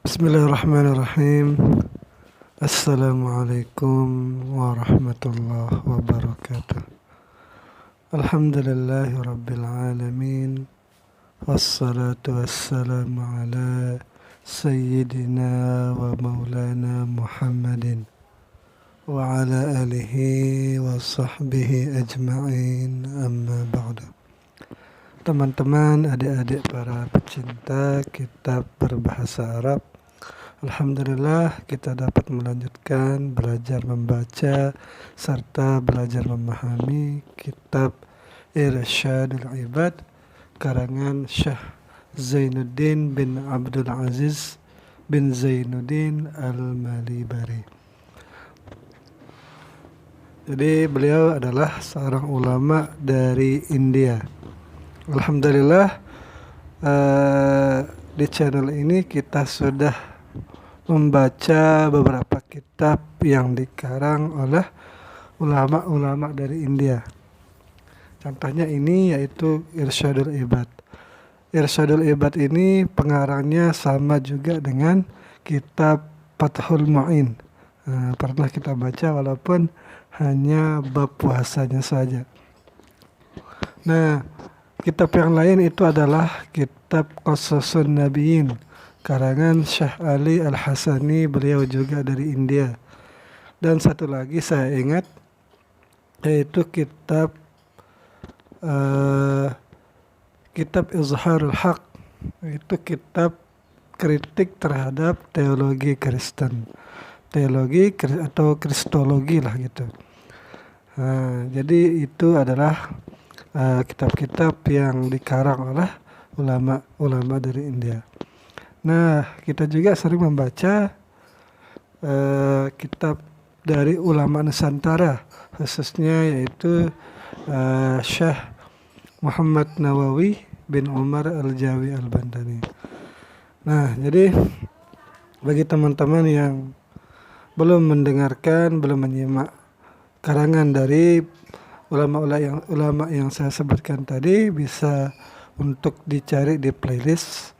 Bismillahirrahmanirrahim. Assalamualaikum warahmatullahi wabarakatuh. Alhamdulillahi rabbil alamin. Wassalatu wassalamu ala sayyidina wa maulana Muhammadin wa ala alihi wa sahbihi ajma'in, amma ba'du. Teman-teman, adik-adik para pecinta kitab berbahasa Arab, alhamdulillah kita dapat melanjutkan belajar membaca serta belajar memahami kitab Irsyadul Ibad karangan Syekh Zainuddin bin Abdul Aziz bin Zainuddin Al-Malibari. Jadi beliau adalah seorang ulama dari India. Alhamdulillah, di channel ini kita sudah membaca beberapa kitab yang dikarang oleh ulama-ulama dari India. Contohnya ini yaitu Irsyadul Ibad. Irsyadul Ibad ini pengarangnya sama juga dengan kitab Fathul Mu'in. Pernah kita baca walaupun hanya bab puasanya saja. Nah, kitab yang lain itu adalah kitab Qasasun Nabiyyin karangan Syekh Ali Al-Hasani, beliau juga dari India. Dan satu lagi saya ingat yaitu kitab Izharul Haq, itu kitab kritik terhadap teologi Kristen, teologi atau kristologi lah gitu. Jadi itu adalah kitab-kitab yang dikarang oleh ulama-ulama dari India. Nah, kita juga sering membaca kitab dari ulama Nusantara, khususnya yaitu Syekh Muhammad Nawawi bin Umar Al-Jawi Al-Bantani. Nah, jadi bagi teman-teman yang belum mendengarkan, belum menyimak karangan dari ulama yang saya sebutkan tadi, bisa untuk dicari di playlist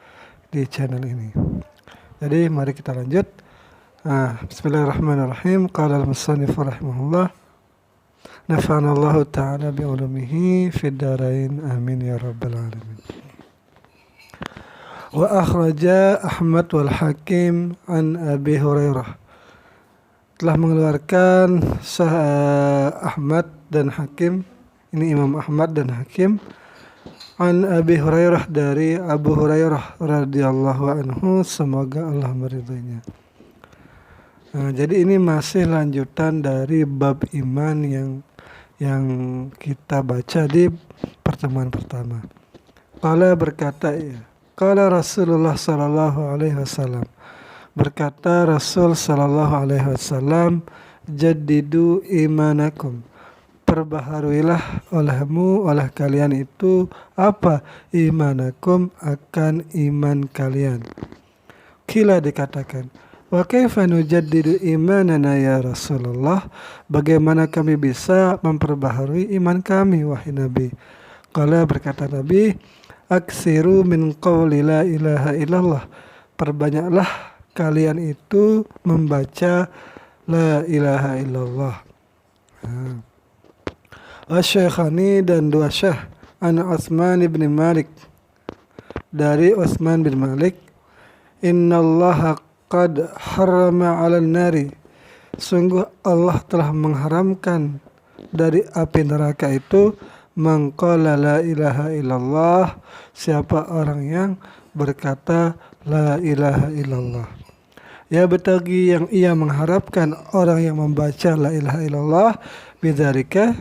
di channel ini. Jadi mari kita lanjut. Bismillahirrahmanirrahim. Qala al-musannif rahimahullah, nafa'ana Allah ta'ala bi ulumihi fid darain, amin ya rabbal alamin. Wa akhraja Ahmad wal Hakim an Abi Hurairah, telah mengeluarkan Ahmad dan Hakim, ini Imam Ahmad dan Hakim, an Abi Hurairah, dari Abu Hurairah radhiyallahu anhu, semoga Allah meridainya. Jadi ini masih lanjutan dari bab iman yang kita baca di pertemuan pertama. Qala, berkata ya, qala Rasulullah sallallahu alaihi wasallam, berkata Rasul sallallahu alaihi wasallam, jaddidu imanakum, perbaharuilah oleh kalian itu apa? Imanakum, akan iman kalian. Qila, dikatakan, wa kaifa nujaddidu imanana ya Rasulullah, bagaimana kami bisa memperbaharui iman kami wahai Nabi? Qala, berkata Nabi, aksiru min qawli la ilaha illallah, perbanyaklah kalian itu membaca la ilaha illallah. Asy-Syekhani, dan dua syekh, an Utsman bin Malik, dari Utsman bin Malik, innallaha qad harrama 'alan nari, sungguh Allah telah mengharamkan dari api neraka itu, man qala la ilaha illallah, siapa orang yang berkata la ilaha illallah. Ya betagi, yang ia mengharapkan orang yang membaca la ilaha illallah, bidzalika,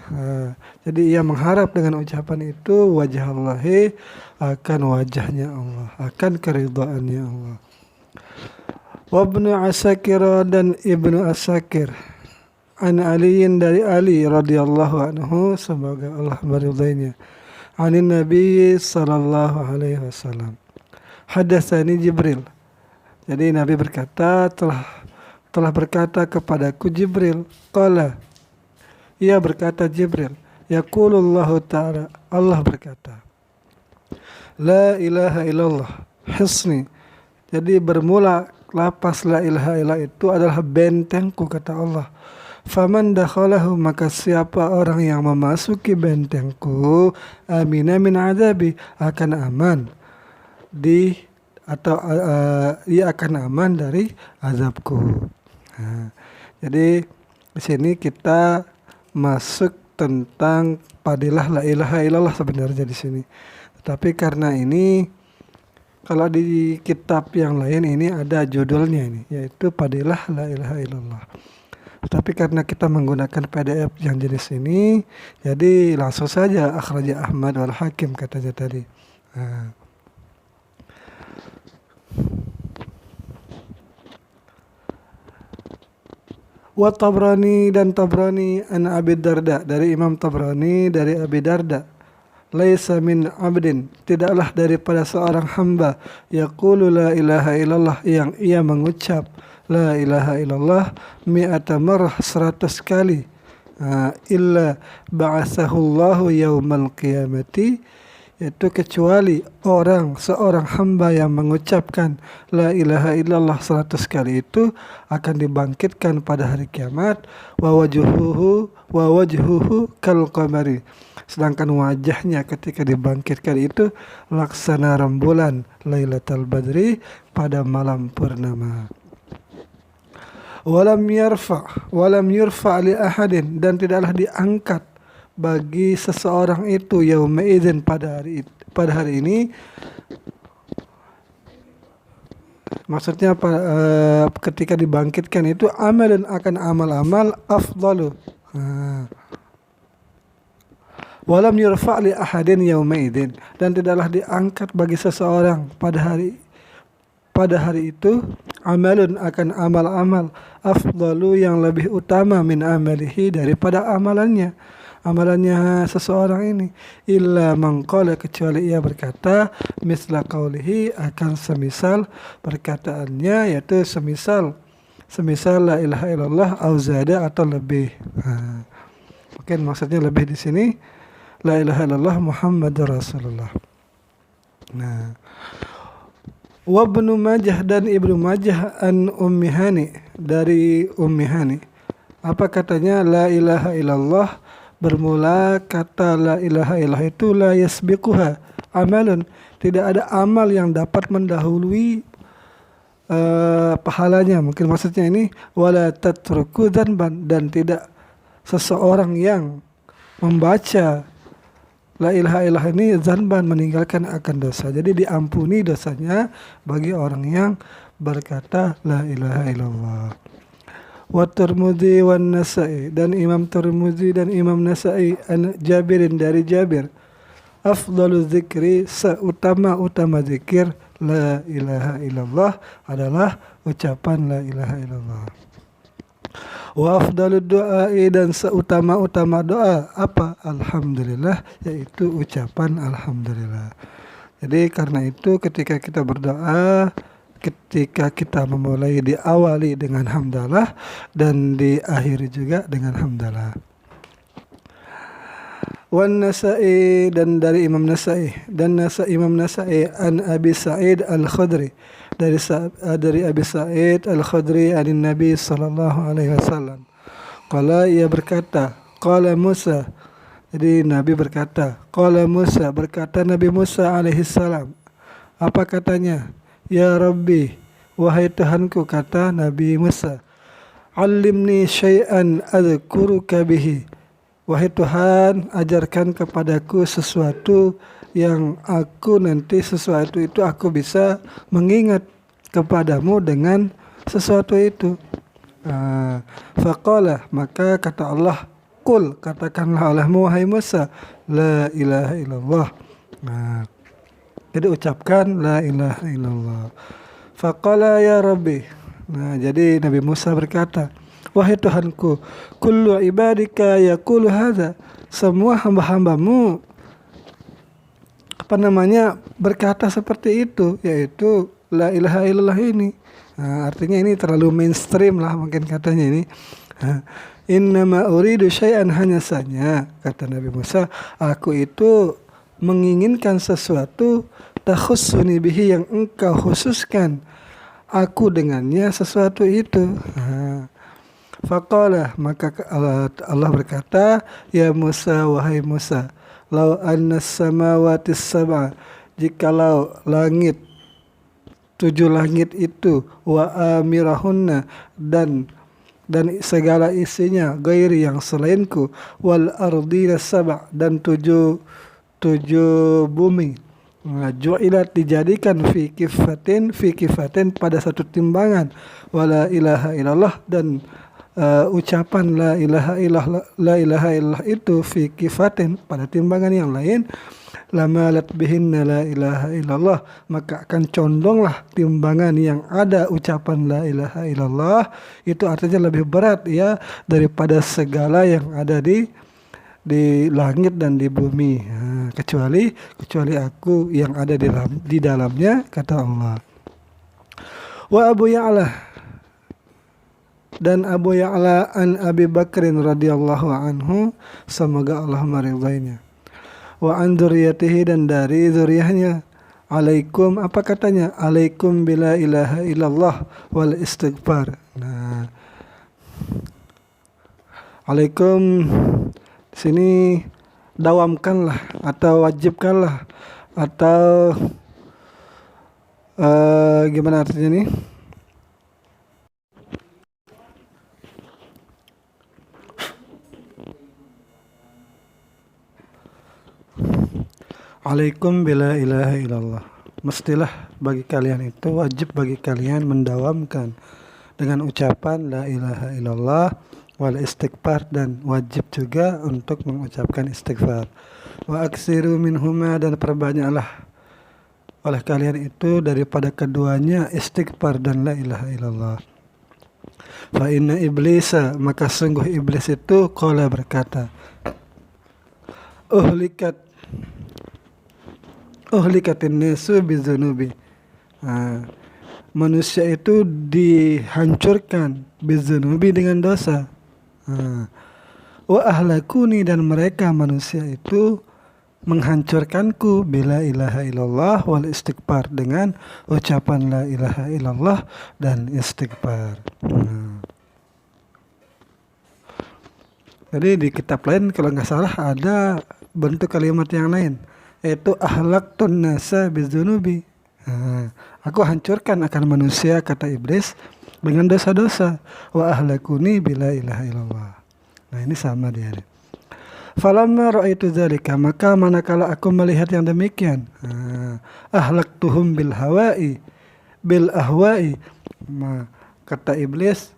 jadi ia mengharap dengan ucapan itu wajah Allahi, akan wajahnya Allah, akan keridhaannya Allah. Wa Ibnu Asakir, dan Ibnu Asakir, an Aliin, dari Ali radhiyallahu anhu, semoga Allah meridainya, anin Nabi sallallahu alaihi wasallam, hadatsani Jibril, jadi Nabi berkata, telah berkata kepadaku Jibril. Qala, ia berkata Jibril, yaqulullahu ta'ala, Allah berkata, la ilaha illallah hisni, jadi bermula lapas la ilaha illallah itu adalah bentengku, kata Allah. Faman dakhalahu, maka siapa orang yang memasuki bentengku, amina min adabi, akan aman di atau ia akan aman dari azabku. Nah, jadi di sini kita masuk tentang padilah la ilaha illallah sebenarnya di sini. Tetapi karena ini kalau di kitab yang lain ini ada judulnya ini, yaitu padilah la ilaha illallah. Tapi karena kita menggunakan PDF yang jenis ini, jadi langsung saja akhraja Ahmad wal Hakim katanya tadi. Nah. Wa Tabrani, dan Tabrani an Abi Darda, dari Imam Tabrani dari Abi Darda. Laisa min abdin, tidaklah daripada seorang hamba, yaqulu la ilaha illallah, yang ia mengucap la ilaha illallah mi'ata marrah, 100 kali, illa ba'athahullahu yaumal qiyamati, yaitu kecuali seorang hamba yang mengucapkan la ilaha illallah 100 kali itu akan dibangkitkan pada hari kiamat, wa wajhuhu kal qamari, sedangkan wajahnya ketika dibangkitkan itu laksana rembulan Lailatul Badri pada malam purnama. Walam yurfa li ahadin, dan tidaklah diangkat bagi seseorang itu yauma idzin, pada hari ini, maksudnya ketika dibangkitkan itu amalan, akan amal-amal afdalu. Walam yurfa li ahadin yauma idzin, dan tidaklah diangkat bagi seseorang pada hari itu amalun, akan amal-amal afdalu, yang lebih utama, min amalihi, daripada amalannya seseorang ini, illa man qala, kecuali ia berkata misla qaulihi, akan semisal perkataannya, yaitu semisal la ilaha illallah au zada, atau lebih. Mungkin maksudnya lebih di sini la ilaha illallah Muhammadur Rasulullah. Nah, wa Ibnu Majah, dan Ibnu Majah an Ummi Hani, dari Ummi Hani, apa katanya? La ilaha illallah, bermula kata la ilaha illallah itu la yasbiquha amalun, tidak ada amal yang dapat mendahului pahalanya. Mungkin maksudnya ini wala tatruku dzanban, dan tidak seseorang yang membaca la ilaha illallah ini dzanban, meninggalkan akan dosa. Jadi diampuni dosanya bagi orang yang berkata la ilaha illallah. Wa Tirmidzi wan Nasa'i, dan Imam Tirmidzi dan Imam Nasa'i an Jabirin, dari Jabir, afdalu dzikri, seutama-utama zikir la ilaha illallah adalah ucapan la ilaha illallah. Wa afdalu du'ai, dan seutama-utama doa apa? Alhamdulillah, yaitu ucapan alhamdulillah. Jadi karena itu ketika kita berdoa, ketika kita memulai, diawali dengan hamdalah dan diakhiri juga dengan hamdalah. Wan Nasa'i, dan dari Imam Nasa'i, Imam Nasa'i an Abi Sa'id Al-Khudri, dari Abi Sa'id Al-Khudri anin Nabi sallallahu alaihi wasallam. Qala, ia berkata, qala Musa, jadi Nabi berkata, qala Musa, berkata Nabi Musa alaihi salam. Apa katanya? Ya Rabbi, wahai Tuhanku, kata Nabi Musa, allimni syai'an adzkuruka bihi, wahai Tuhan, ajarkan kepadaku sesuatu yang sesuatu itu aku bisa mengingat kepadamu dengan sesuatu itu. Faqala, maka kata Allah, qul, katakanlah olehmu wahai Musa, la ilaha illallah. Jadi ucapkan la ilaha illallah. Faqala ya Rabbi. Nah, jadi Nabi Musa berkata, wahai Tuhanku, kullu ibadika yaqulu hadza, semua hamba-hambamu berkata seperti itu, yaitu la ilaha illallah ini. Nah, artinya ini terlalu mainstream lah mungkin katanya ini. Innama uridu syai'an, hanya saja kata Nabi Musa, aku itu menginginkan sesuatu takhussuni bihi, yang engkau khususkan aku dengannya sesuatu itu. Faqala, maka Allah berkata, ya Musa, wahai Musa, lau anna samawati sab'a, jikalau langit 7 langit itu, wa amirahunna, dan segala isinya, gairi yang selainku, wal ardina sab'a, dan tujuh bumi, ju'ilat dijadikan fi kifatin pada satu timbangan, wala ilaha illallah, dan ucapan la ilaha illallah itu fi kifatin pada timbangan yang lain, lamalat bihinna la ilaha illallah, maka akan condonglah timbangan yang ada ucapan la ilaha illallah itu artinya lebih berat ya daripada segala yang ada di langit dan di bumi, kecuali aku yang ada di dalamnya, kata Allah. Wa Abu Ya'la, dan Abu Ya'la an Abi Bakrin radhiyallahu anhu, semoga Allah meridainya, wa an dzurriyyatihi, dan dari zuriyahnya, alaikum, apa katanya, alaikum bila ilaha illallah wal istighfar. Nah, alaikum sini dawamkanlah atau wajibkanlah atau gimana artinya nih? Alaikum bila ilaha illallah, mestilah bagi kalian itu, wajib bagi kalian mendawamkan dengan ucapan la ilaha illallah wal istighfar, dan wajib juga untuk mengucapkan istighfar. Wa aksiru minhuma, dan perbanyaklah oleh kalian itu daripada keduanya, istighfar dan la ilaha illallah. Fa inna iblisa, maka sungguh iblis itu, qala berkata, uhlikatin nasu bizunubi, manusia itu dihancurkan bizunubi dengan dosa. Wa ahlakuni, dan mereka manusia itu menghancurkanku bila ilaha illallah wal istighfar, dengan ucapan la ilaha illallah dan istighfar. Jadi di kitab lain kalau nggak salah ada bentuk kalimat yang lain, yaitu ahlaktun nasa bizunubi, aku hancurkan akan manusia, kata iblis, dengan dosa-dosa. Wa ahlakuni bila ilaha illallah. Nah ini sama dia. Falamma ra'aitu dzalika, maka manakala aku melihat yang demikian, ahlaktuhum bil ahwa'i, kata iblis,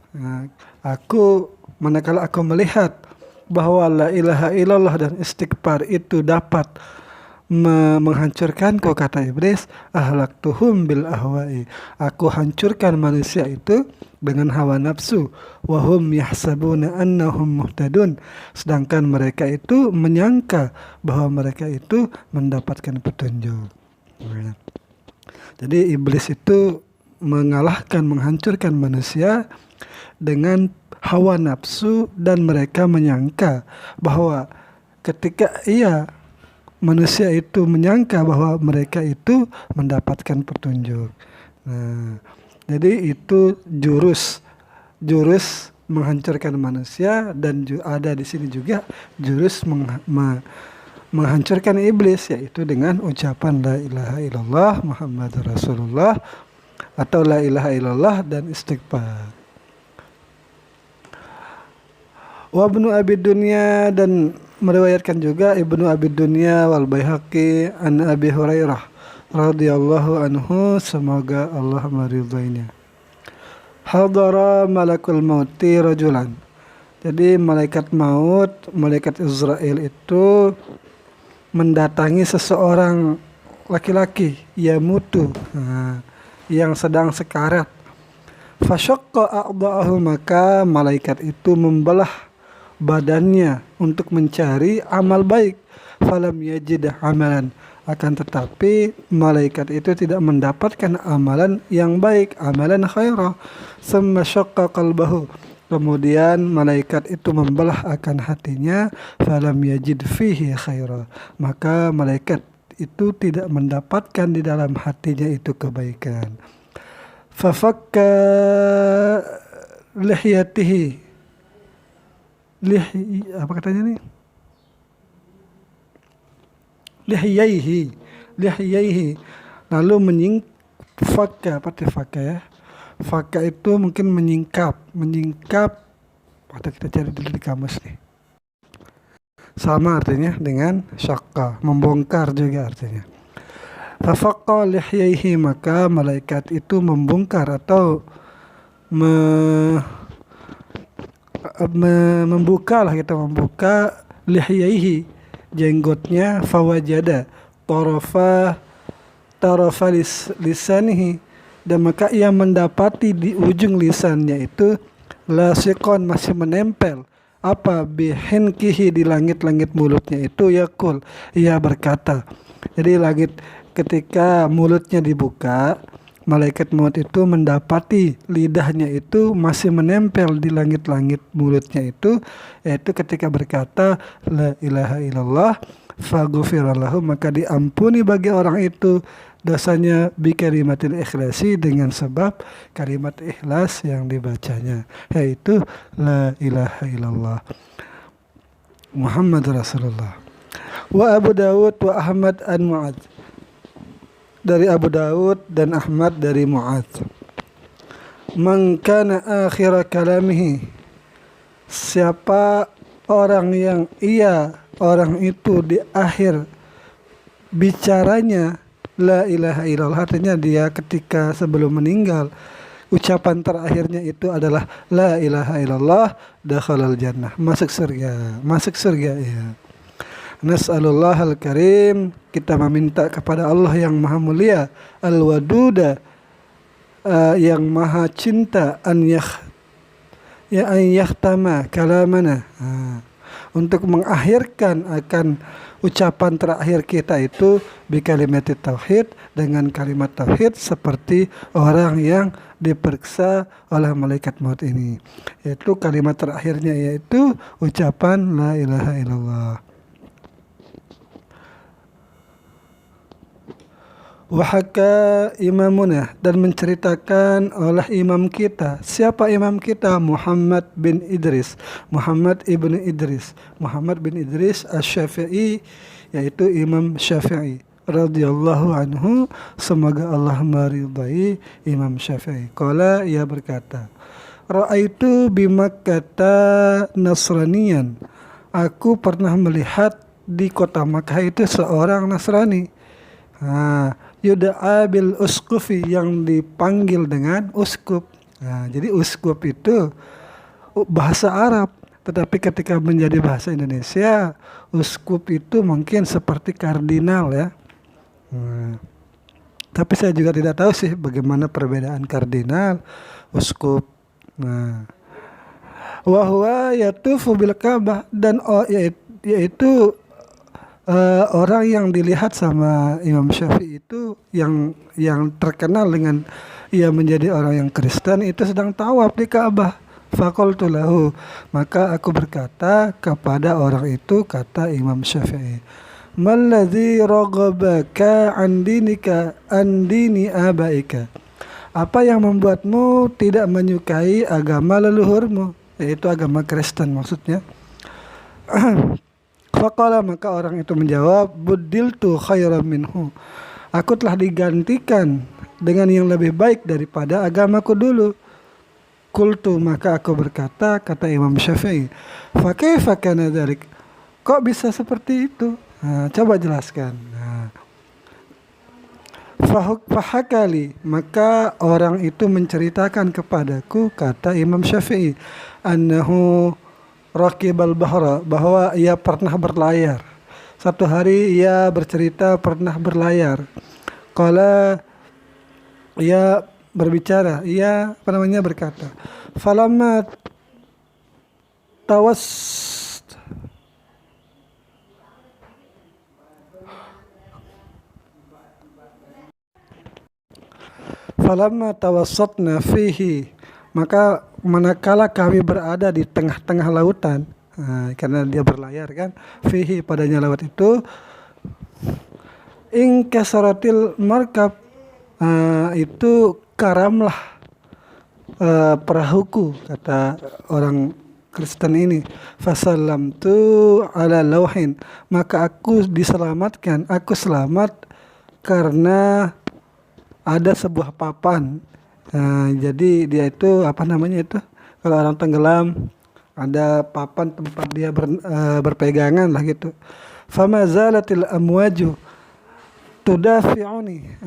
manakala aku melihat bahwa la ilaha illallah dan istighfar itu dapat menghancurkanku, kata iblis, ahlaktuhum bil ahwa'i, aku hancurkan manusia itu dengan hawa nafsu, wahum yahsabuna annahum muhtadun, sedangkan mereka itu menyangka bahwa mereka itu mendapatkan petunjuk. Jadi iblis itu menghancurkan manusia dengan hawa nafsu, dan mereka menyangka bahwa ketika manusia itu menyangka bahwa mereka itu mendapatkan petunjuk. Nah, jadi itu jurus menghancurkan manusia, dan ada di sini juga jurus menghancurkan iblis, yaitu dengan ucapan la ilaha illallah Muhammadur Rasulullah, atau la ilaha illallah dan istighfar. Wa Ibnu Abi Dunya, dan meriwayatkan juga Ibnu Abi Dunya wal Baihaqi an Abi Hurairah radhiyallahu anhu, semoga Allah meridainya. Hadara malakul mauti rajulan, jadi malaikat maut, malaikat Israel itu mendatangi seseorang laki-laki yamutu, yang sedang sekarat. Fasyaqqa a'dha'ahu, maka malaikat itu membelah badannya untuk mencari amal baik. Falam yajid amalan, akan tetapi malaikat itu tidak mendapatkan amalan yang baik, amalan khairah. Summa syaqqa qalbahu, kemudian malaikat itu membelah akan hatinya. Falam yajid fihi khairah, maka malaikat itu tidak mendapatkan di dalam hatinya itu kebaikan. Fafakka lihyatihi. Apa katanya nih? Lihyaihi. Lalu fakka, apa fakka ya? Fakka itu mungkin menyingkap, atau kita cari dulu di kamus nih. Sama artinya dengan syakka, membongkar juga artinya. Fafaqqa lihyaihi, maka malaikat itu membongkar atau membuka lihyaihi, jenggotnya. Fawajada tarafa lisanihi, dan maka ia mendapati di ujung lisannya itu lasiqon, masih menempel apa bihinkihi, di langit-langit mulutnya itu. Yaqul, ia berkata. Jadi langit, ketika mulutnya dibuka, malaikat maut itu mendapati lidahnya itu masih menempel di langit-langit mulutnya itu, yaitu ketika berkata la ilaha illallah faghfirallahu, maka diampuni bagi orang itu dosanya bi kalimatil ikhlasi, dengan sebab kalimat ikhlas yang dibacanya, yaitu la ilaha illallah Muhammad Rasulullah. Wa Abu Dawud wa Ahmad an Mu'adz, dari Abu Dawud dan Ahmad dari Mu'adz. Man kana akhir kalamihi, siapa orang yang orang itu di akhir bicaranya la ilaha illallah, artinya dia ketika sebelum meninggal ucapan terakhirnya itu adalah la ilaha illallah, dakhalal jannah, masuk surga ya. Nas'alullah al-karim, kita meminta kepada Allah yang maha mulia, al-waduda, yang maha cinta, an yahtama kalamana, untuk mengakhirkan akan ucapan terakhir kita itu bi kalimat tauhid, dengan kalimat tauhid, seperti orang yang diperiksa oleh malaikat maut ini, yaitu kalimat terakhirnya yaitu ucapan la ilaha illallah. Wahaka imamuna, dan menceritakan oleh imam kita. Siapa imam kita? Muhammad bin Idris Asy-Syafi'i, yaitu Imam Syafi'i radhiyallahu anhu, semoga Allah meridai Imam Syafi'i. Qala, ia berkata, ra'aitu bi Makkah nasraniyan, aku pernah melihat di kota Makkah itu seorang Nasrani. Yud'a bil uskufi, yang dipanggil dengan uskup. Jadi uskup itu bahasa Arab, tetapi ketika menjadi bahasa Indonesia, uskup itu mungkin seperti kardinal ya. Tapi saya juga tidak tahu sih bagaimana perbedaan kardinal, uskup. Wa huwa yatufu bil Ka'bah, dan yaitu orang yang dilihat sama Imam Syafi'i itu yang terkenal dengan ia menjadi orang yang Kristen itu sedang tawaf di Ka'bah. Faqultu lahu, maka aku berkata kepada orang itu, kata Imam Syafi'i, malladzi raghabaka an dini abaika, apa yang membuatmu tidak menyukai agama leluhurmu, yaitu agama Kristen maksudnya. Faqala, maka orang itu menjawab, buddiltu khairan minhu, aku telah digantikan dengan yang lebih baik daripada agamaku dulu. Qultu, maka aku berkata, kata Imam Syafi'i, fa kaifa kana dzalik, kok bisa seperti itu? Coba jelaskan. Fahakali, maka orang itu menceritakan kepadaku, kata Imam Syafi'i, annahu raqibal bahra, bahwa ia pernah berlayar. Satu hari ia bercerita pernah berlayar. Qala, ia berbicara, ia berkata, falamma tawassatna fihi, maka manakala kami berada di tengah-tengah lautan, karena dia berlayar kan, fihi, padanya laut itu, ingkasaratil markab, itu karamlah perahuku, kata orang Kristen ini. Fasallam tu ala lauhin, maka aku diselamatkan, aku selamat karena ada sebuah papan. Jadi dia itu apa namanya itu, kalau orang tenggelam ada papan tempat dia berpegangan lah gitu. Fama zalatil amwaju tudafi'uni.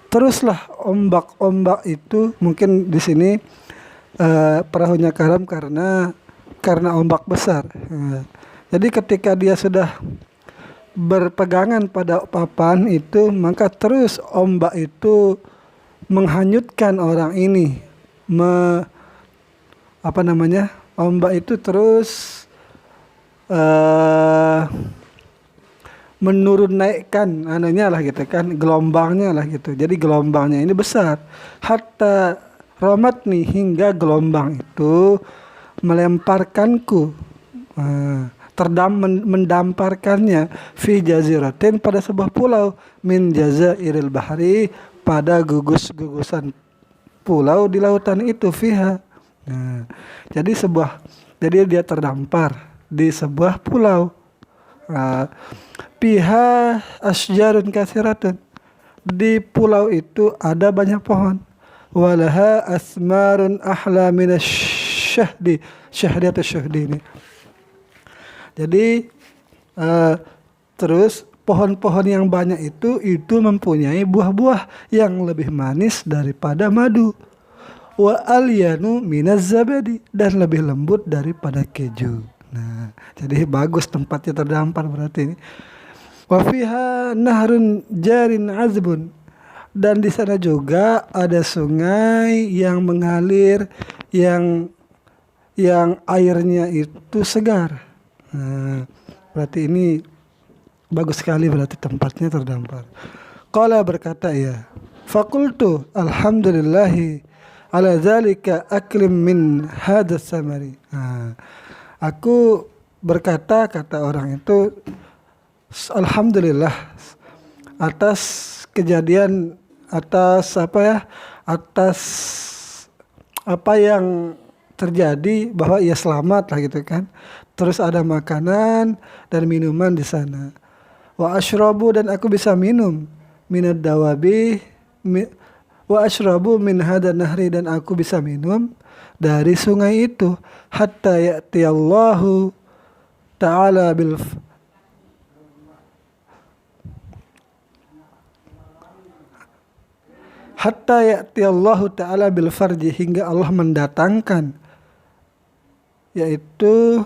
Teruslah ombak-ombak itu, mungkin di sini perahunya karam karena ombak besar. Jadi ketika dia sudah berpegangan pada papan itu, maka terus ombak itu menghanyutkan orang ini. Ombak itu terus menurun naikkan anunya lah gitu kan, gelombangnya lah gitu. Jadi gelombangnya ini besar. Hatta romatni, hingga gelombang itu melemparkanku, mendamparkannya fi jaziratin, pada sebuah pulau, min jazairil bahri, pada gugus-gugusan pulau di lautan itu, fiha. Jadi dia terdampar di sebuah pulau. Fiha asjarun katsiratun, di pulau itu ada banyak pohon. Walaha asmarun ahla minasyahdi, syahdi atau syahdi ini. Jadi terus pohon-pohon yang banyak itu mempunyai buah-buah yang lebih manis daripada madu. Wa alyanu minaz zabadi, dan lebih lembut daripada keju. Nah, jadi bagus tempatnya terdampar berarti ini. Wa fiha nahrun jarin azbun, dan di sana juga ada sungai yang mengalir, yang airnya itu segar. Nah, berarti ini bagus sekali, berarti tempatnya terdampar. Qala, berkata ia, faqultu alhamdulillahi ala zalika aklim min hadas samari. Aku berkata, kata orang itu, alhamdulillah atas kejadian, atas apa yang terjadi, bahwa ia selamat lah gitu kan. Terus ada makanan dan minuman di sana. Wa ashrabu, dan aku bisa minum, minad dawabi, wa ashrabu min hada nahri, dan aku bisa minum dari sungai itu. Hatta ya'tiyallahu ta'ala bil farji, hingga Allah mendatangkan, yaitu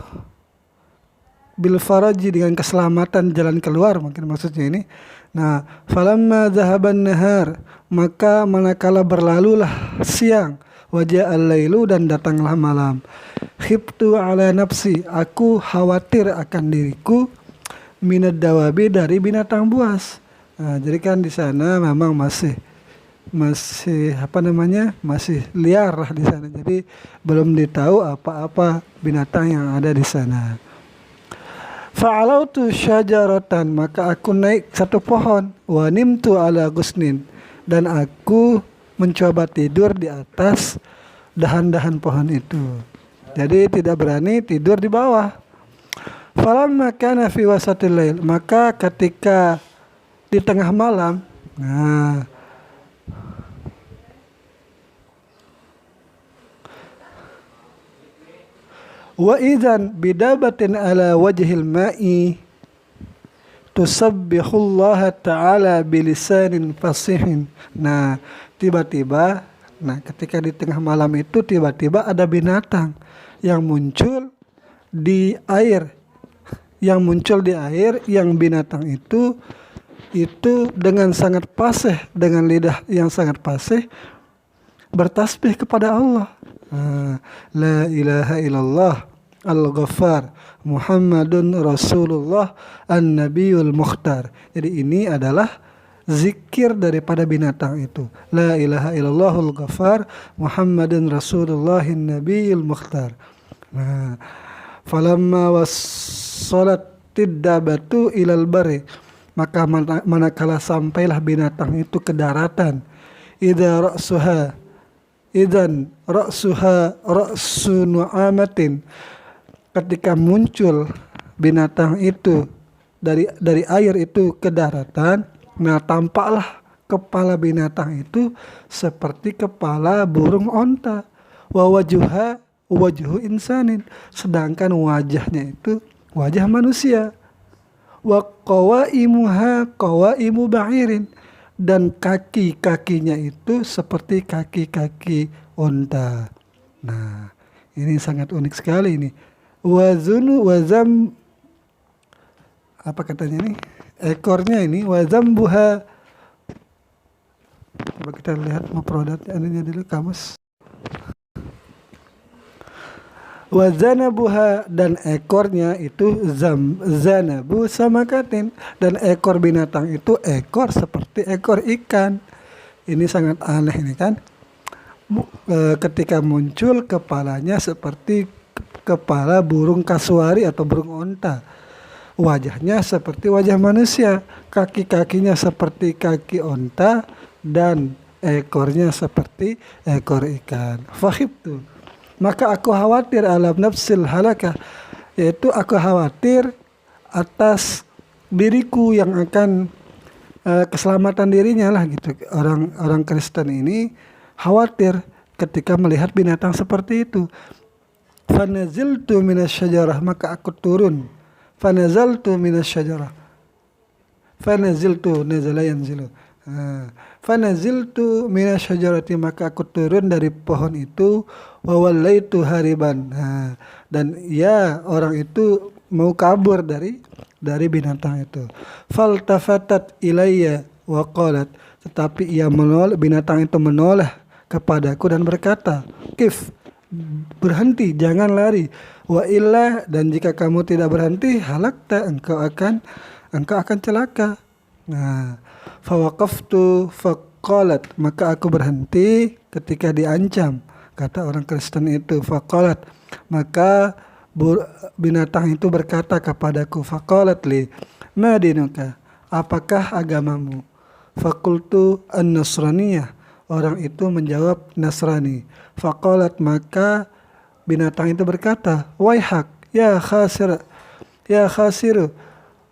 bil faraji, dengan keselamatan jalan keluar, mungkin maksudnya ini. Nah, falamma zahaban nahar, maka manakala berlalulah siang, waja'al lailu, dan datanglah malam, khiftu ala nafsi, aku khawatir akan diriku, minad dawabi, dari binatang buas. Nah, jadi kan di sana memang masih masih liar lah di sana. Jadi belum ditahu apa-apa binatang yang ada di sana. Fa'alautu syajaratan, maka aku naik satu pohon, wa nimtu ala gusnin, dan aku mencoba tidur di atas dahan-dahan pohon itu. Jadi tidak berani tidur di bawah. Falamma kana fi wasatil lail, maka ketika di tengah malam, wa idzan bidabatin ala wajhil ma'i tusabbihullaha ta'ala bilisanin fasihin. Nah, tiba-tiba, ketika di tengah malam itu tiba-tiba ada binatang yang muncul di air, yang binatang itu dengan sangat fasih, dengan lidah yang sangat fasih, bertasbih kepada Allah. La ilaha illallah al-ghaffar Muhammadun Rasulullah an-Nabiyul Mukhtar. Jadi ini adalah zikir daripada binatang itu. La ilaha illallah al-ghaffar Muhammadun Rasulullah an-Nabiyul Mukhtar. Falamma wassalat tiddabatu ilal bari, maka manakala sampailah binatang itu ke daratan, idza ra'suha idzan ra'su nu'amatin, ketika muncul binatang itu dari air itu ke daratan, nah tampaklah kepala binatang itu seperti kepala burung onta. Wa wajhu insanin, sedangkan wajahnya itu wajah manusia. Wa qawaimu ba'irin, dan kaki-kakinya itu seperti kaki-kaki onta. Nah, ini sangat unik sekali ini. Wazam, apa katanya ini? Ekornya ini wazambuha. Coba kita lihat mufradatnya ini dulu kamus. Wazanabuha, dan ekornya itu zanabu samakatin, dan ekor binatang itu ekor seperti ekor ikan. Ini sangat aneh ini kan. Ketika muncul kepalanya seperti kepala burung kasuari atau burung onta. Wajahnya seperti wajah manusia, kaki-kakinya seperti kaki onta, dan ekornya seperti ekor ikan. Fakhibtu, maka aku khawatir alam nafsil halakah, yaitu aku khawatir atas diriku yang akan keselamatan dirinya lah gitu. Orang Kristen ini khawatir ketika melihat binatang seperti itu. Fanaziltu minasyajarah, maka aku turun. Fanazaltu minasyajarah. Fanaziltu nazala yanzilu. Fanaziltu minasyajarati, maka aku turun dari pohon itu. Wa wallaitu hariban. Dan ya orang itu mau kabur dari binatang itu. Faltafatat ilayya wa qalat, tetapi binatang itu menoleh kepadaku dan berkata, kif, berhenti, jangan lari. Wa illa, dan jika kamu tidak berhenti, halakta, engkau akan celaka. Nah, fawaqaftu faqalat, maka aku berhenti ketika diancam, kata orang Kristen itu. Faqalat, maka binatang itu berkata kepadaku, faqalat li ma dinuka, apakah agamamu? Faqultu an-nasraniyah, orang itu menjawab Nasrani. Faqalat, maka binatang itu berkata, waihak ya khasiru,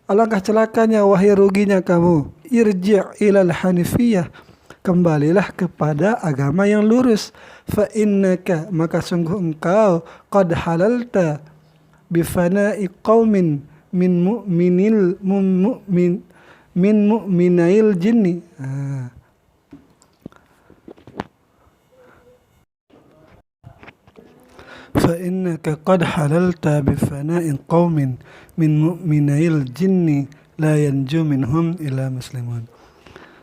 alangkah celakanya, wahai ruginya kamu. Irji' ilal hanifiyah, kembalilah kepada agama yang lurus. Fa innaka, maka sungguh engkau, qad halalta bifana'i qaumin min mu'minail jinni. Fa innaka qad halalta bifana'i qaumin min mu'minail jinni la yanju minhum ila muslimun.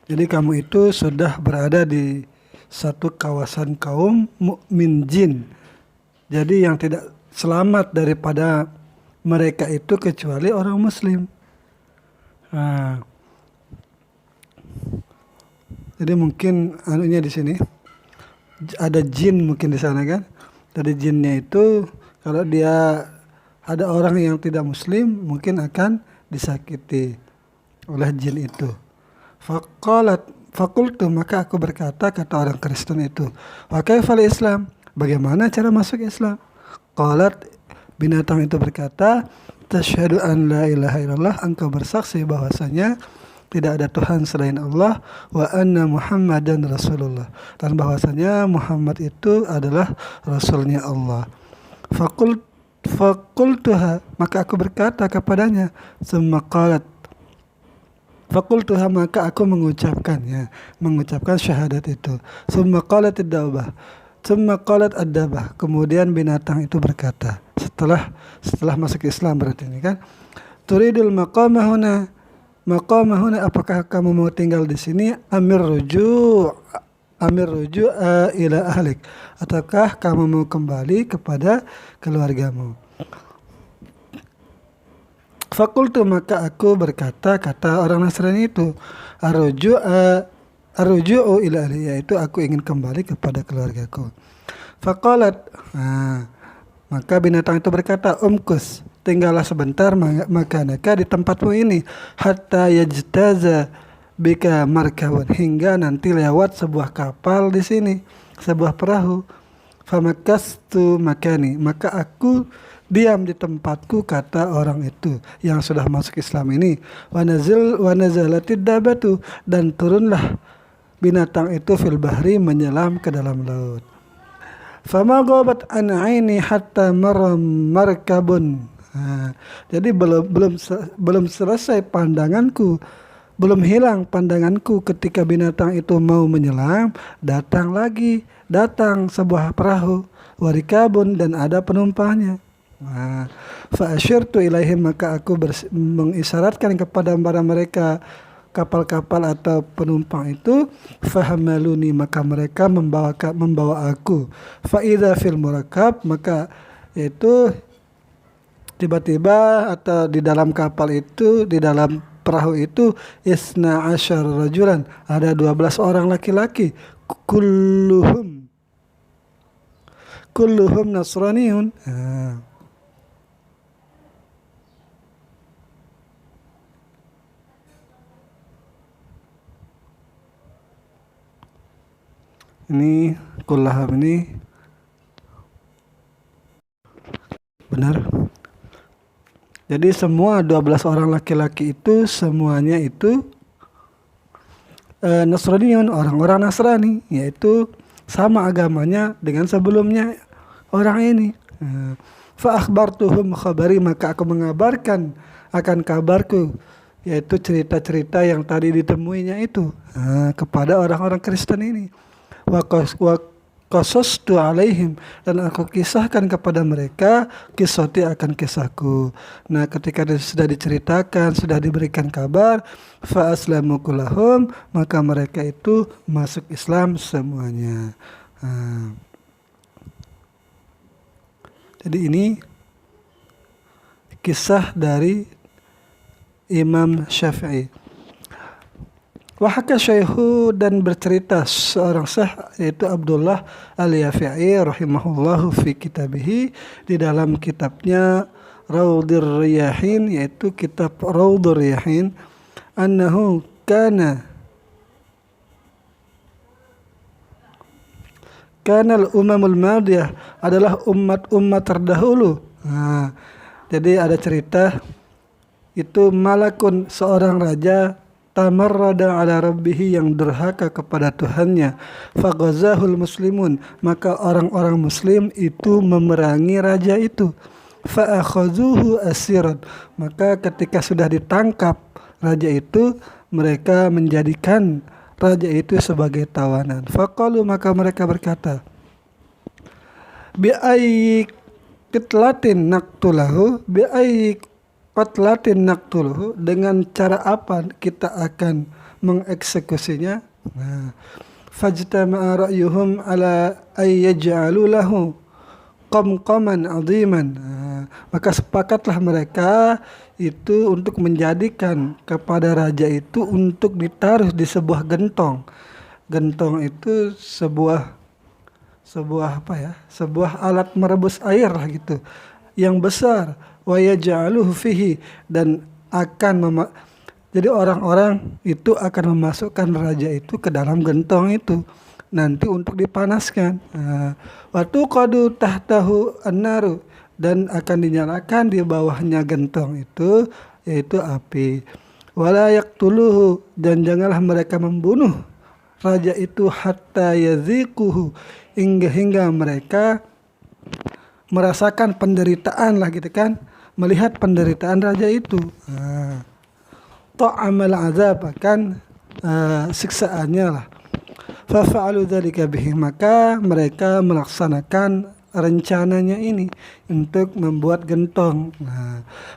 Jadi kamu itu sudah berada di satu kawasan kaum mukmin jin. Jadi yang tidak selamat daripada mereka itu kecuali orang muslim. Jadi mungkin anunya di sini ada jin mungkin di sana kan. Dari jinnya itu, kalau dia ada orang yang tidak muslim, mungkin akan disakiti oleh jin itu. Fakultu, maka aku berkata, kata orang Kristen itu, wa kaifal Islam, bagaimana cara masuk Islam? Qalat, binatang itu berkata, tasyhadu an la ilaha illallah, engkau bersaksi bahwasanya tidak ada Tuhan selain Allah, wa anna Muhammadan Rasulullah, dan bahwasanya Muhammad itu adalah Rasulnya Allah. Fakultuha, maka aku berkata kepadanya, summa qalat, fakultuha, maka aku mengucapkan syahadat itu. Summa qalat ad-dabah, kemudian binatang itu berkata, setelah masuk Islam berarti ini kan, turidul maqama huna, apakah kamu mau tinggal di sini? Amir ruju' ila ahlik, ataukah kamu mau kembali kepada keluargamu? Fakultu, maka aku berkata, kata orang Nasrani itu, arruju'u ila ahli, yaitu aku ingin kembali kepada keluargaku. Faqalat, maka binatang itu berkata, umkus, tinggallah sebentar makanaka di tempatmu ini, hatta yajtaza bika markabun, hingga nanti lewat sebuah kapal di sini. sebuah perahu. Famakastu makani, maka aku diam di tempatku, kata orang itu yang sudah masuk Islam ini. Wanazalatid dabatu, dan turunlah binatang itu fil bahri, menyelam ke dalam laut. Fama ghabat an aini hatta markabun. Jadi belum selesai pandanganku, belum hilang pandanganku ketika binatang itu mau menyelam, datang sebuah perahu, warikabun, dan ada penumpangnya. Fa asyirtu ilaihim, maka aku mengisyaratkan kepada mereka kapal-kapal atau penumpang itu. Fahamaluni, maka mereka membawa aku. Fa idza fil murakab, maka itu tiba-tiba atau di dalam kapal itu, di dalam perahu itu, isna asyar rajulan, ada 12 orang laki-laki, kulluhum nasraniyun. Ini kullahum ini benar. Jadi semua 12 orang laki-laki itu semuanya itu Nasraniyun, orang-orang Nasrani, yaitu sama agamanya dengan sebelumnya orang ini. Fa akhbartuhum khabari, maka aku mengabarkan akan kabarku, yaitu cerita-cerita yang tadi ditemuinya itu kepada orang-orang Kristen ini. Wa qasastu alaihim, dan aku kisahkan kepada mereka kisoti akan kisahku. Nah, ketika sudah diceritakan, sudah diberikan kabar, fa aslamu kullahum, maka mereka itu masuk Islam semuanya. Jadi ini kisah dari Imam Syafi'i. Wahaka syaihu, dan bercerita seorang syekh, yaitu Abdullah al-Yafi'i rahimahullahu fi kitabihi, di dalam kitabnya Raudhur Riyahin, yaitu kitab Raudhur Riyahin, annahu kana al-umamul madiyah, adalah umat-umat terdahulu. Jadi ada cerita itu, malakun, seorang raja, tamarrada ala rabbihi, yang durhaka kepada Tuhannya, faghazahul muslimun, maka orang-orang muslim itu memerangi raja itu. Fa'akhazuhu asiran, maka ketika sudah ditangkap raja itu, mereka menjadikan raja itu sebagai tawanan. Faqalu, maka mereka berkata, bi'ayyi qitlatin naqtulahu, bi'ayyi qatlatin naqtuluhu, dengan cara apa kita akan mengeksekusinya. Fajtama'a ra'yuhum ala ay yaj'alu lahu qamqaman 'aziman, maka sepakatlah mereka itu untuk menjadikan kepada raja itu untuk ditaruh di sebuah gentong. Gentong itu sebuah apa ya? Sebuah alat merebus air lah gitu, yang besar. Wa yaj'aluhu fihi, dan akan jadi orang-orang itu akan memasukkan raja itu ke dalam gentong itu nanti untuk dipanaskan. Wa tuqadu tahtahu an-naru, dan akan dinyalakan di bawahnya gentong itu, yaitu api. Wala yaqtuluhu, dan janganlah mereka membunuh raja itu, hatta yaziquhu, hingga mereka merasakan penderitaan lah gitu kan, melihat penderitaan raja itu. Ta'amal azab, akan siksaannya lah. Fafa'alu dzalika bihi, maka mereka melaksanakan rencananya ini untuk membuat gentong.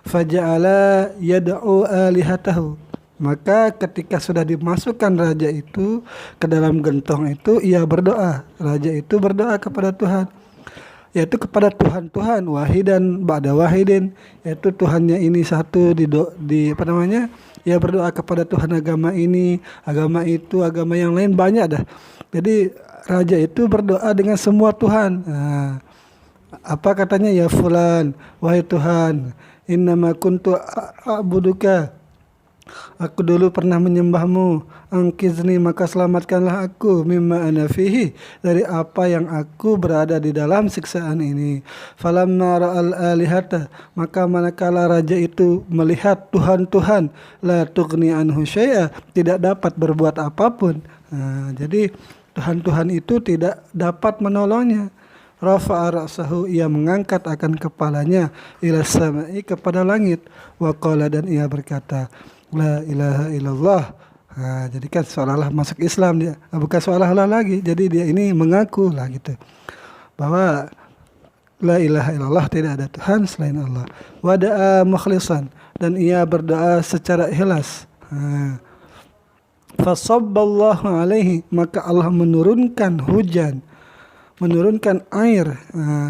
Faja'ala yad'u alihatahu, maka ketika sudah dimasukkan raja itu ke dalam gentong itu, ia berdoa, raja itu berdoa kepada Tuhan, yaitu kepada Tuhan wahidan ba'da wahidin, yaitu Tuhannya ini satu, apa namanya, ia berdoa kepada Tuhan agama ini, agama itu, agama yang lain, banyak dah. Jadi raja itu berdoa dengan semua Tuhan. Apa katanya? Ya fulan, wahai Tuhan, innama kuntu a'buduka Aku dulu pernah menyembahmu, angkizni maka selamatkanlah aku mimma ana fihi dari apa yang aku berada di dalam siksaan ini. Falamma ra'al alihata maka manakala raja itu melihat Tuhan-Tuhan la tughni anhu syai'a tidak dapat berbuat apapun. Nah, jadi Tuhan-Tuhan itu tidak dapat menolongnya. Rafa'a ra'sahu ia mengangkat akan kepalanya ila sama'i kepada langit wa qala dan ia berkata la ilaha illallah. Nah, jadi kan seolah-olah masuk Islam dia. Bukan seolah-olah lagi. Jadi dia ini mengaku lah gitu. Bahwa la ilaha illallah tidak ada Tuhan selain Allah. Wada'a mukhlisan dan ia berdoa secara ikhlas. Nah, fasabballahu alaihi maka Allah menurunkan hujan, menurunkan air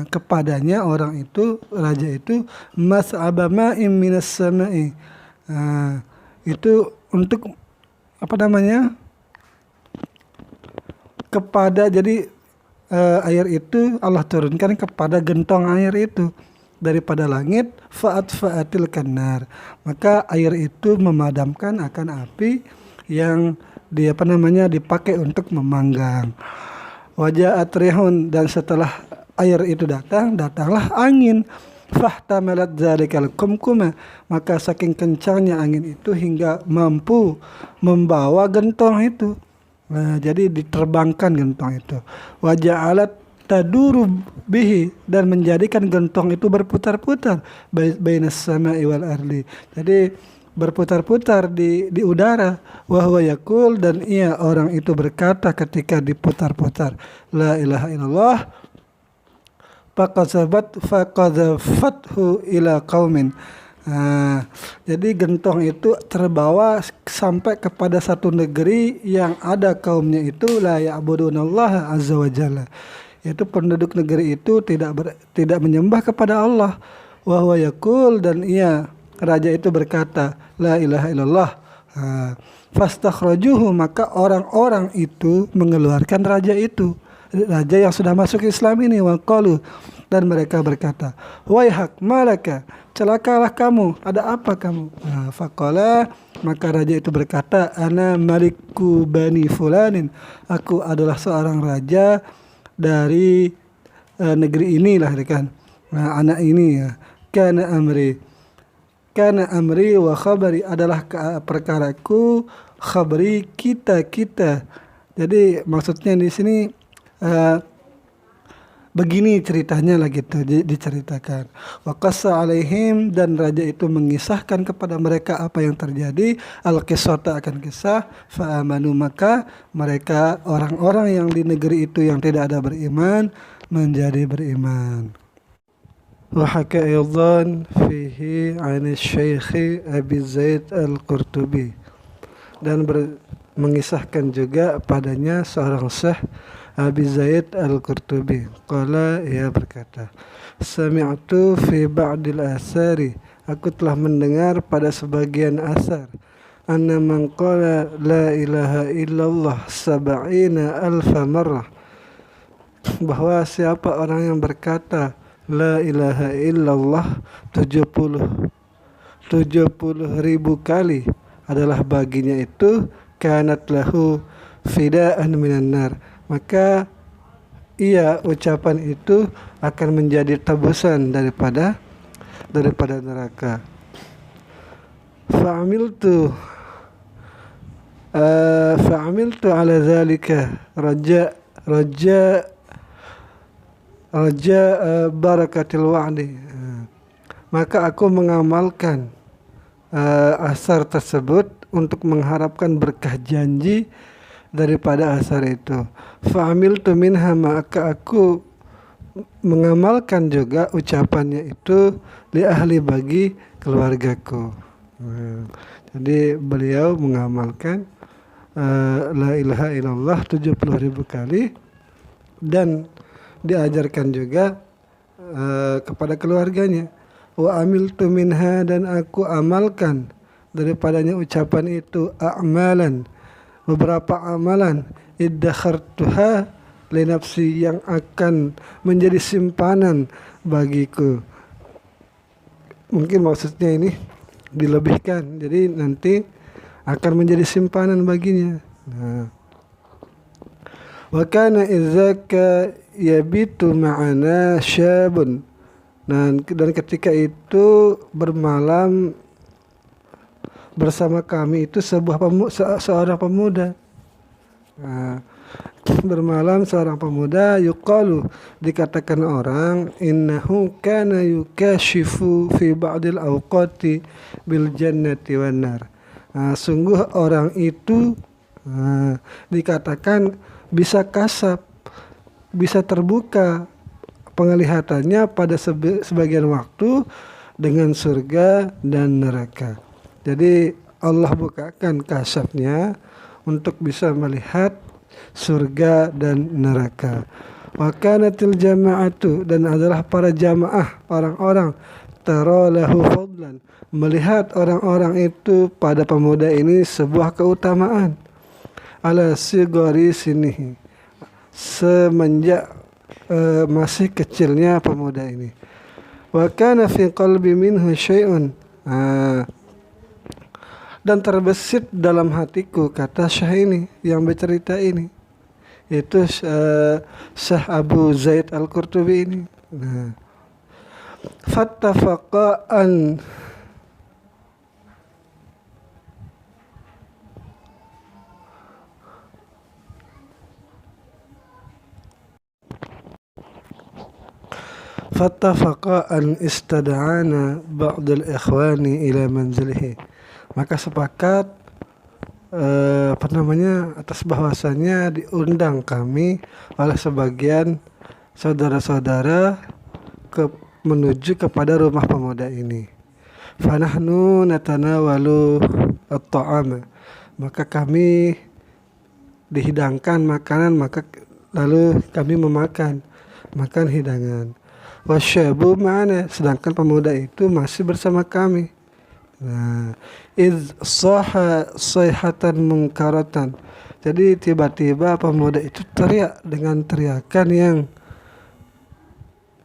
kepadanya orang itu, raja itu, mas'aba ma'im minas sama'i. Itu untuk apa namanya? Kepada jadi air itu Allah turunkan kepada gentong air itu daripada langit fa'atil kanar. Maka air itu memadamkan akan api yang dipakai untuk memanggang. Wajah atrihun dan setelah air itu datanglah angin. Fahtamalat zalikal kumkuma maka saking kencangnya angin itu hingga mampu membawa gentong itu. Nah, jadi diterbangkan gentong itu. Wajah alat taduru bihi dan menjadikan gentong itu berputar-putar bainas sama'i wal ardi. Jadi berputar-putar di udara. Wahwa yakul dan ia orang itu berkata ketika diputar-putar la ilaha illallah faqadzafathu ila qaumin. Jadi gentong itu terbawa sampai kepada satu negeri yang ada kaumnya itu la ya'budunallaha azza wa jalla. Yaitu penduduk negeri itu tidak menyembah kepada Allah. Wahwa yakul dan ia raja itu berkata la ilaha illallah. Fastakhrajuhu maka orang-orang itu mengeluarkan raja itu, raja yang sudah masuk Islam ini. Waqalu dan mereka berkata waihak malaka celakalah kamu, ada apa kamu? Faqala maka raja itu berkata ana maliku bani fulanin, aku adalah seorang raja dari negeri inilah kan. Anak ini ya. Kana amri wa khabari adalah perkaraku, khabari kita. Jadi maksudnya di sini begini ceritanya lah gitu diceritakan. Wa qassa alaihim dan raja itu mengisahkan kepada mereka apa yang terjadi, al-qissata akan kisah, fa amanu maka mereka orang-orang yang di negeri itu yang tidak ada beriman menjadi beriman. وحكى أيضا فيه عن الشيخ أبي زيد القرطبي dan mengisahkan juga padanya seorang Syekh Abi Zaid Al-Qurtubi. Qala ia berkata, sami'tu fi ba'dil asari aku telah mendengar pada sebagian asar anna man qala la ilaha illallah sab'ina alfa marrah bahwa siapa orang yang berkata la ilaha illallah 70.000 kali adalah baginya itu kanat lahu fida'an minan nar maka ucapan itu akan menjadi tebusan daripada neraka. Fa'amiltu ala zalika raja barakatil wa'di maka aku mengamalkan asar tersebut untuk mengharapkan berkah janji daripada asar itu. Fa'amiltu minha maka aku mengamalkan juga ucapannya itu li ahli bagi keluargaku. Jadi beliau mengamalkan la ilaha illallah 70.000 kali dan diajarkan juga kepada keluarganya. Wa amiltu minha dan aku amalkan daripadanya ucapan itu a'malan beberapa amalan iddakhartuha li nafsi yang akan menjadi simpanan bagiku. Mungkin maksudnya ini dilebihkan. Jadi nanti akan menjadi simpanan baginya. Nah, wa kana idzaka yabitu ma'ana syabun. Dan ketika itu bermalam bersama kami itu seorang pemuda. Nah, bermalam seorang pemuda yuqalu, dikatakan orang, innahu kana yukashifu fi ba'dil awqati bil jannati wan nar. Nah, sungguh orang itu dikatakan bisa kasab, bisa terbuka penglihatannya pada sebagian waktu dengan surga dan neraka. Jadi Allah bukakan kasabnya untuk bisa melihat surga dan neraka. Wa kanatil jama'atu, dan adalah para jamaah, orang-orang, tara lahu fadlan, melihat orang-orang itu pada pemuda ini sebuah keutamaan. Ala sigari sinihi, semenjak masih kecilnya pemuda ini. Wa kana fi qalbi minhu syai'un, dan terbesit dalam hatiku, kata Syekh ini yang bercerita ini, yaitu Syekh Abu Zaid Al-Qurtubi ini. Nah, fattafaqan an istada'ana ba'd al-ikhwani ila manzilihi. Maka sepakat atas bahwasannya diundang kami oleh sebagian saudara-saudara menuju kepada rumah pemuda ini. Fanahnu natanawalu at-ta'ama, maka kami dihidangkan makanan, maka lalu kami makan hidangan. Wasyabu ma'ana, sedangkan pemuda itu masih bersama kami. Nah, iz saha sayhatan munkaratan, jadi tiba-tiba pemuda itu teriak dengan teriakan yang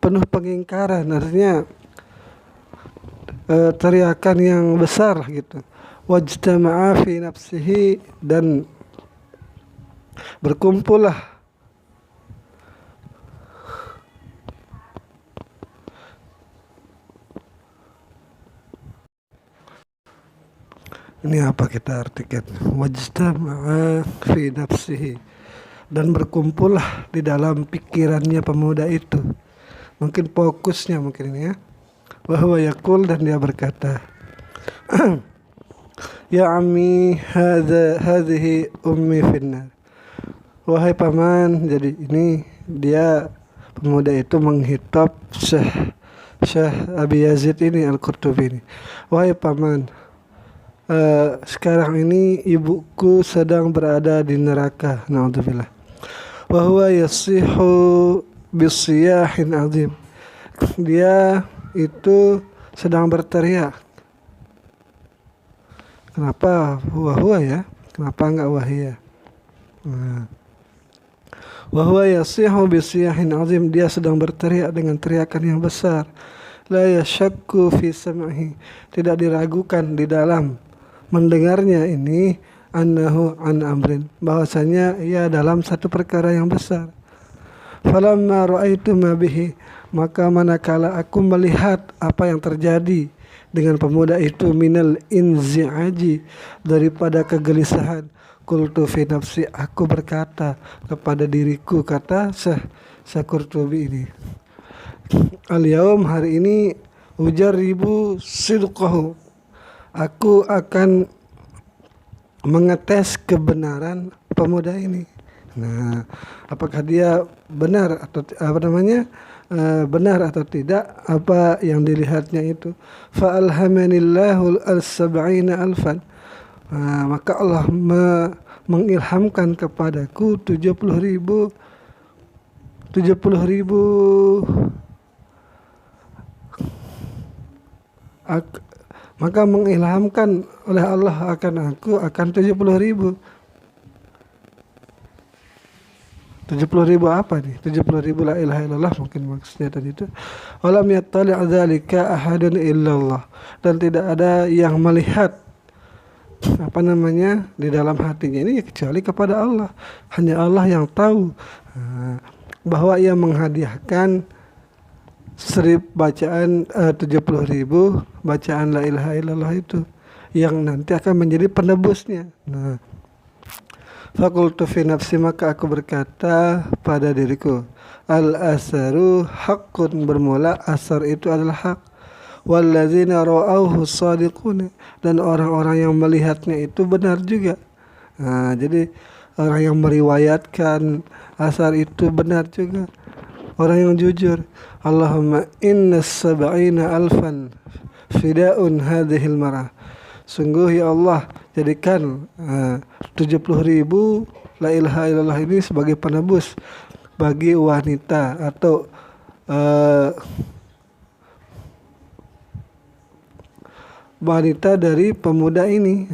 penuh pengingkaran, artinya teriakan yang besar gitu. Wajtama'a fi nafsihi, dan berkumpullah ini apa kita artikan, wajtama'a fi nafsihi, dan berkumpullah di dalam pikirannya pemuda itu, mungkin fokusnya mungkin ini ya. Bahwa yaqul, dan dia berkata, ya ammi hadhihi ummi finnar, wahai paman. Jadi ini dia, pemuda itu menghitap Syekh Abi Yazid ini Al-Qurtubi ini, wahai paman, sekarang ini ibuku sedang berada di neraka, naudzubillah. Wa huwa yasihu bisiyahin azim, dia itu sedang berteriak. Kenapa huwa ya? Kenapa enggak wahia? Wa huwa yasihu bisiyahin azim, dia sedang berteriak dengan teriakan yang besar. La yashakku fi sam'ihi, tidak diragukan di dalam mendengarnya ini, annahu an amrin, bahwasanya ia dalam satu perkara yang besar. Falamma ra'aitu ma bihi, maka manakala aku melihat apa yang terjadi dengan pemuda itu, minal inzi'aji, daripada kegelisahan, qultu fi nafsi, aku berkata kepada diriku, kata Syekh Qurtubi ini, al-yaum, hari ini, ujarribu sidqahu, aku akan mengetes kebenaran pemuda ini. Nah, apakah dia benar atau benar atau tidak apa yang dilihatnya itu. Fa alhamanillahu al-sab'ina alfan, maka Allah mengilhamkan kepadaku 70.000 maka mengilhamkan oleh Allah akan aku akan 70.000. 70.000 apa nih? 70.000 la ilaha illallah mungkin maksudnya tadi itu. Walam yattali' dzalika ahadun illallah, dan tidak ada yang melihat di dalam hatinya ini ya kecuali kepada Allah. Hanya Allah yang tahu bahwa ia menghadiahkan 70.000 bacaan la ilaha illallah itu yang nanti akan menjadi penebusnya. Nah, fakultu fi nafsi, maka aku berkata pada diriku, al asaru haqqun, bermula asar itu adalah hak, wallazina ra'auhu shadiqun, dan orang-orang yang melihatnya itu benar juga. Nah, jadi orang yang meriwayatkan asar itu benar juga, orang yang jujur. Allahumma inna sab'ina alfan fida'un hadhil marah. Sungguh ya Allah, jadikan 70.000 la ilaha illallah ini sebagai penebus bagi wanita atau wanita dari pemuda ini.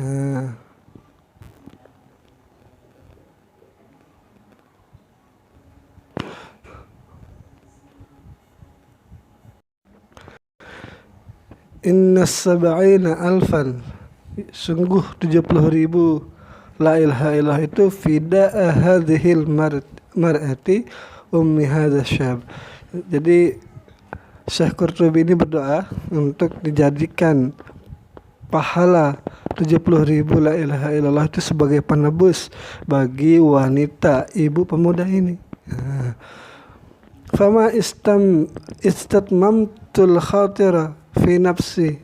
Inna sab'ina alfan, sungguh 70.000 la ilaha illallah itu fida'a hadhil mar'ati ummi hadha syab. Jadi Syekh Qurtubi ini berdoa untuk dijadikan pahala 70.000 la ilaha illallah itu sebagai penebus bagi wanita ibu pemuda ini. Fama istatmamtul khatira fi nafsi.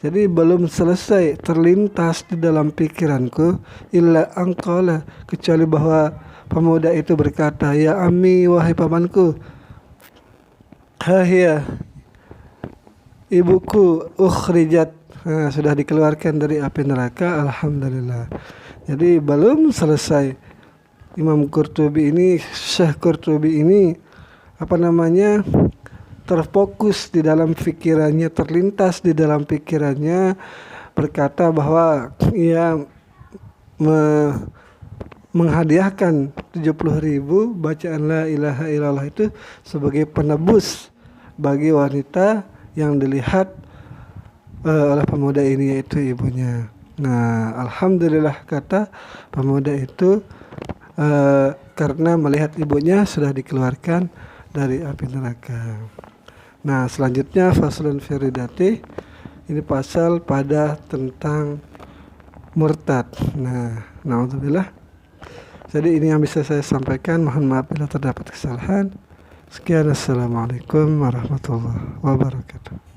Jadi belum selesai terlintas di dalam pikiranku illa angqala, kecuali bahwa pemuda itu berkata, ya ammi, wahai pamanku, hahia, ibuku ukhrijat, sudah dikeluarkan dari api neraka, alhamdulillah. Jadi belum selesai Imam Qurtubi ini, Syekh Qurtubi ini terfokus di dalam pikirannya, terlintas di dalam pikirannya, berkata bahwa ia menghadiahkan 70.000 bacaan la ilaha illallah itu sebagai penebus bagi wanita yang dilihat oleh pemuda ini, yaitu ibunya. Nah, alhamdulillah, kata pemuda itu, karena melihat ibunya sudah dikeluarkan dari api neraka. Nah, selanjutnya faslun firidati, ini pasal pada tentang murtad. Nah, naudzubillah. Jadi ini yang bisa saya sampaikan. Mohon maaf bila terdapat kesalahan. Sekian, assalamualaikum warahmatullahi wabarakatuh.